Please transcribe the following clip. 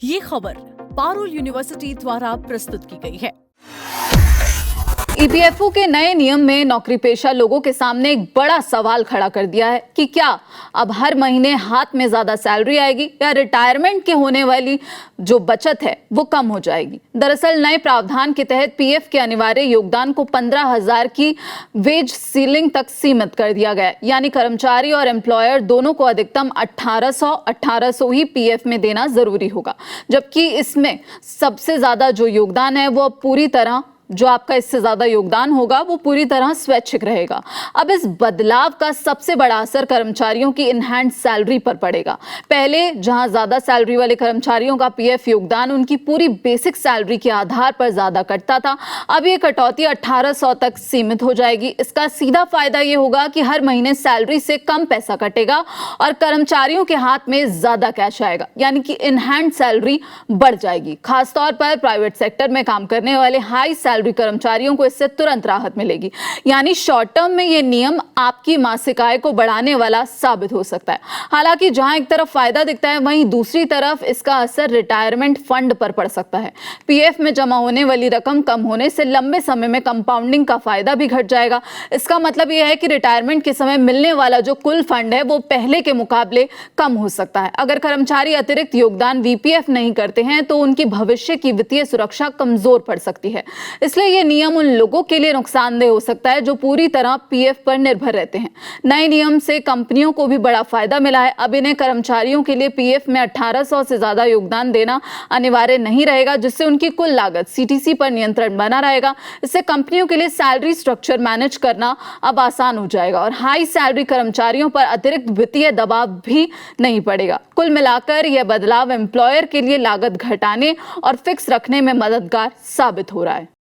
ये खबर पारुल यूनिवर्सिटी द्वारा प्रस्तुत की गई है। ईपीएफओ के नए नियम में नौकरीपेशा लोगों के सामने एक बड़ा सवाल खड़ा कर दिया है कि क्या अब हर महीने हाथ में ज्यादा सैलरी आएगी या रिटायरमेंट के होने वाली जो बचत है वो कम हो जाएगी। दरअसल नए प्रावधान के तहत पीएफ के अनिवार्य योगदान को 15,000 की वेज सीलिंग तक सीमित कर दिया गया, यानी कर्मचारी और एम्प्लॉयर दोनों को अधिकतम 1800 ही पीएफ में देना जरूरी होगा, जबकि इसमें सबसे ज्यादा जो योगदान है वो पूरी तरह इससे ज्यादा योगदान होगा वो पूरी तरह स्वैच्छिक रहेगा। अब इस बदलाव का सबसे बड़ा असर कर्मचारियों की इन हैंड सैलरी पर पड़ेगा। पहले जहां ज्यादा सैलरी वाले कर्मचारियों का पीएफ योगदान उनकी पूरी बेसिक सैलरी के आधार पर ज्यादा कटता था, अब ये कटौती 1800 तक सीमित हो जाएगी। इसका सीधा फायदा ये होगा कि हर महीने सैलरी से कम पैसा कटेगा और कर्मचारियों के हाथ में ज्यादा कैश आएगा, यानी कि इन हैंड सैलरी बढ़ जाएगी। खासतौर पर प्राइवेट सेक्टर में काम करने वाले हाई सैलरी कर्मचारियों को इससे तुरंत राहत मिलेगी, यानी शॉर्ट टर्म में यह नियम आपकी मासिक आय को बढ़ाने वाला साबित हो सकता है। हालांकि जहां एक तरफ फायदा दिखता है, वहीं दूसरी तरफ इसका असर रिटायरमेंट फंड पर पड़ सकता है। पीएफ में जमा होने वाली रकम कम होने से लंबे समय में कंपाउंडिंग का फायदा भी घट जाएगा। इसका मतलब यह है कि रिटायरमेंट के समय मिलने वाला जो कुल फंड है वो पहले के मुकाबले कम हो सकता है। अगर कर्मचारी अतिरिक्त योगदान वीपीएफ नहीं करते हैं तो उनकी भविष्य की वित्तीय सुरक्षा कमजोर पड़ सकती है। इसलिए यह नियम उन लोगों के लिए नुकसानदेह हो सकता है जो पूरी तरह पीएफ पर निर्भर रहते हैं। नए नियम से कंपनियों को भी बड़ा फायदा मिला है। अब इन्हें कर्मचारियों के लिए पीएफ में 1800 से ज्यादा योगदान देना अनिवार्य नहीं रहेगा, जिससे उनकी कुल लागत सीटीसी पर नियंत्रण बना रहेगा। इससे कंपनियों के लिए सैलरी स्ट्रक्चर मैनेज करना अब आसान हो जाएगा और हाई सैलरी कर्मचारियों पर अतिरिक्त वित्तीय दबाव भी नहीं पड़ेगा। कुल मिलाकर यह बदलाव एम्प्लॉयर के लिए लागत घटाने और फिक्स रखने में मददगार साबित हो रहा है।